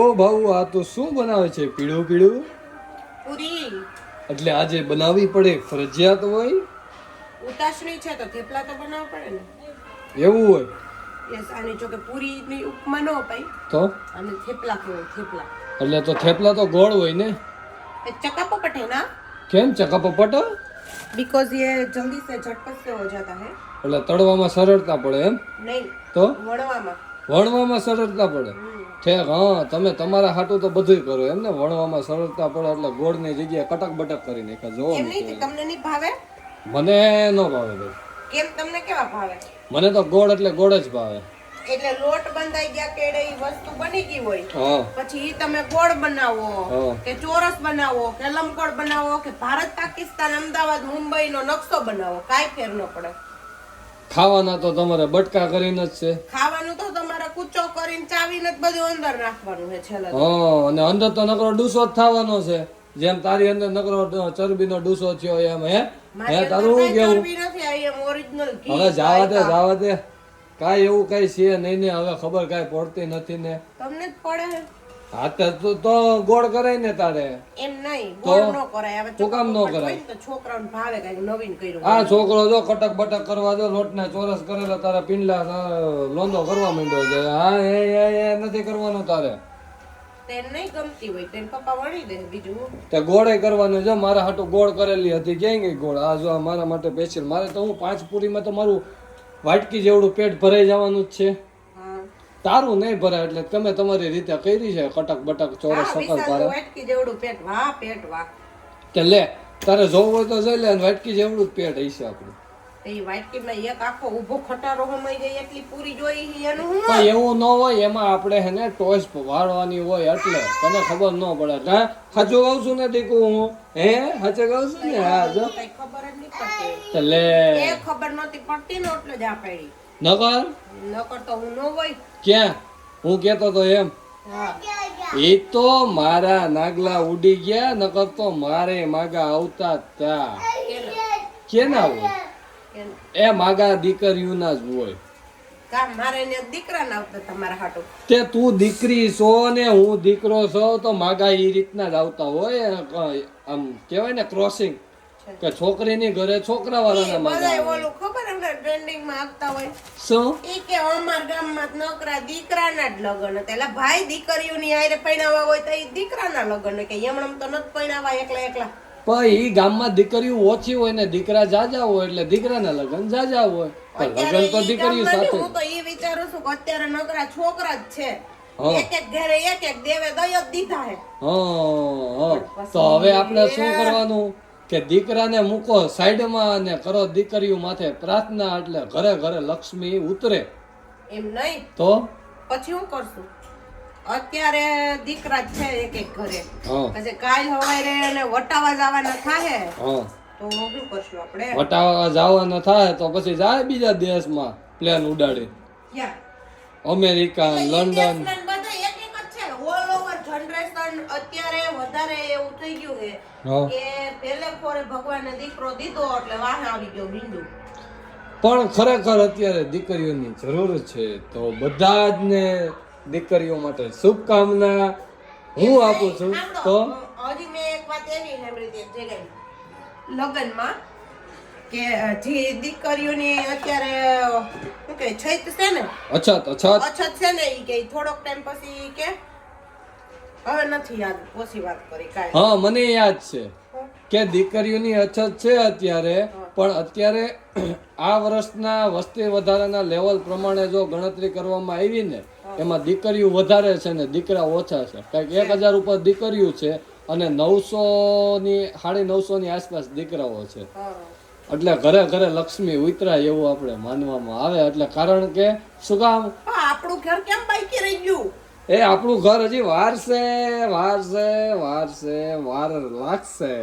ઓ ભાऊ આ તો શું બનાવે છે? પીળું પીળું પૂરી. એટલે આજે બનાવવી પડે, ફરજિયાત હોય? ઉતાસણી છે તો થેપલા તો બનાવવા પડે ને. એવું હોય? યસ, આની જો કે પૂરીની ઉપમા ન અપાય તો અને થેપલા કહેવાય, થેપલા. એટલે તો થેપલા તો ગોળ હોય ને? એ ચક્કા પપટ है ना, કેમ ચકા પપટ? बिकॉज ये जल्दी से झटपट से हो जाता है. એટલે તળવામાં સરળતા પડે એમ? नहीं, તો વણવામાં. વણવામાં સરળતા પડે. ઠેક, હા તમે તમારા હાટું તો બધું કરો એમ ને? વણવામાં સરળતા પડે એટલે ગોળની જગ્યાએ કટક બટક કરી નાખ્યા. જો એમ નહીં, તમને નહીં ભાવે? મને ન ભાવે ભાઈ. કેમ, તમને કેવા ભાવે? મને તો ગોળ એટલે ગોળ જ ભાવે. એટલે લોટ બંધાઈ ગયા કેડે ઈ વસ્તુ બની ગઈ હોય, હા પછી ઈ તમે ગોળ બનાવો હા. કે ચોરસ બનાવો કે લંબગોળ બનાવો કે ભારત પાકિસ્તાન અમદાવાદ મુંબઈ નો નકશો બનાવો, કાંઈ ફેર ન પડે. ખાવાના તો તમારે બટકા કરીને જ છે. ખાવાનું તો તમારે કૂચો કરીને ચાવીને જ બધું અંદર નાખવાનું છે છેલ્લે. હા, અને અંદર તો નકરો ડૂસો જ થવાનો છે. જેમ તારી અંદર નકરો ચરબીનો ડૂસો થયો એમ. હે તારું શું કેવું? ચરબી નથી, આ એમ ઓરિજિનલ ઘી. હવે જાવા દે કાઈ એવું કઈ છે નહીં ને. હવે ખબર કાઈ પડતી નથી ને. તમને જ પડે. હા તો ગોળ કરાય ને તારે. એમ નહીં, ગોળ ન કરાય. હવે શું કામ ન ચોખ્ખું કરાય? હોય ને તો છોકરાઓને ભાવે, કાંઈક નવીન કર્યું. આ છોકરો જો કટક બટક કરવા જો લોટના ચોરસ કરેલા તારા પિંડલા લોંદો કરવા માંડ્યો છે. હા એ નથી કરવાનું તારે. તેને નહીં ગમતી હોય તેને પપ્પા વણી દે. બીજું તે ગોળે કરવાનું. જો મારા હાટું ગોળ કરેલી હતી, ક્યાંય ગઈ ગોળ? આ જો આ મારા માટે સ્પેશિયલ. મારે તો હું 5 પૂરીમાં તો મારું વાટકી જેવડું પેટ ભરાઈ જવાનું જ છે. હા, તારું નહીં ભરાય એટલે તમે તમારી રીતે કરી છે કટક બટક ચોરસ સકલ વિશાલ પારે. વાટકી જેવડું પેટ, વાહ પેટ વાહ. કે લે તારે જોવું હોય તો જોઈ લે. અને વાટકી જેવડું જ પેટ હશે આપણું. એ વાટકીમાં એક આખો ઊભો ખટારો હમાઈ જાય એટલી પૂરી જોઈ છે એનું હું. પણ એવું ન હોય. એમાં આપણે હે ને ટોસ વાળવાની હોય એટલે તને ખબર ન પડે. હા સાચું કહું છું ને દીકુ હું? હે સાચું કહું છું ને? હા જો કઈ ખબર જ નહીં પડતી. તો લે એ ખબર નહોતી પડતી ને એટલે જ આ પાડી. નકર નકર તો હું ન હોય. ક્યાં હું કેતો તો એમ? હા, એ તો મારા નાગલા ઉડી ગયા. નકર તો મારે માગા આવતા તા. કેના હોય? એ માગા દીકરીઓના જ હોય. કામ મારે ને દીકરા ના આવતા તમારા હાટુ. તે તું દીકરી છો ને હું દીકરો છો તો માગા એ રીતના જ આવતા હોય. આમ કેવાય ને ક્રોસિંગ, કે છોકરીની ઘરે છોકરા વાળાના માગા બધાય આવે. ઓલું ખબર અંદર ટ્રેન્ડિંગ માં આવતા હોય. શું? ઈ કે અમાર ગામમાં નકરા દીકરાના જ લગ્ન હતા. એટલે ભાઈ દીકરીઓની હારે પરણાવા હોય તો ઈ દીકરાના લગ્ન કે એમણમ તો નથી પરણાવા એકલા એકલા. પણ ઈ ગામમાં દીકરીઓ ઓછી હોય ને દીકરા જાજા હોય એટલે દીકરાના લગ્ન જાજા હોય. પણ લગ્ન તો ઈ દીકરીઓ ગામમાં સાથે. હું તો ઈ વિચારું છું કે અત્યારે નકરા છોકરા જ છે. હા. એક એક ઘરે એક એક દેવે દય જ દીધા હે. હા તો હવે આપણે શું કરવાનું કે દીકરાને મૂકો સાઈડમાં અને કરો દીકરીઓ માથે પ્રાર્થના. એટલે ઘરે ઘરે લક્ષ્મી ઉતરે. એમ નહીં તો પછી હું કરશું? અત્યારે દીકરા જ છે એક એક ઘરે. હા પછી કાલ હવારે એને વટાવા જવાના થાય હા તો હું શું કરશું આપણે? વટાવા જવાના થાય તો પછી જાય બીજા દેશમાં પ્લેન ઉડાડી. ક્યાં? America, London. બધા એક એક જ છે. ઓલ ઓવર જનરેશન અત્યારે વધારે એવું થઈ ગયું છે હા કે પેલે ફોરે ભગવાને દીકરો દીધો એટલે વાહ આવી ગયો બિંદુ. પણ ખરેખર અત્યારે દીકરીઓની જરૂર છે. તો બધા જ ને દીકરીઓ માટે શુભકામના હું આપું છું. તો હજી મેં એક વાત એવી સાંભળી હતી એક જગ્યાએ લગ્નમાં કે જે દીકરીઓની અત્યારે શું કે છૈત છે ને, અછત છે ને, ઈ કે થોડોક ટાઈમ પછી કે હવે નથી યાદ, ઓછી વાત કરી કાંઈ. હા મને યાદ છે કે દીકરીઓની અછત છે અત્યારે. પણ અત્યારે આ વર્ષના વસ્તી વધારાના લેવલ પ્રમાણે જો ગણતરી કરવામાં આવી ને એમાં દીકરીઓ વધારે છે ને દીકરા ઓછા છે. કંઈક 1000 ઉપર દીકરીઓ છે અને 900 ની આસપાસ દીકરાઓ છે. એટલે ઘરે ઘરે લક્ષ્મી ઉતરાય એવું આપણે માનવામાં આવે. એટલે કારણ કે શું કામ આપણું ઘર કેમ બાકી રહી ગયું? એ આપણું ઘર હજી વાર લાગશે.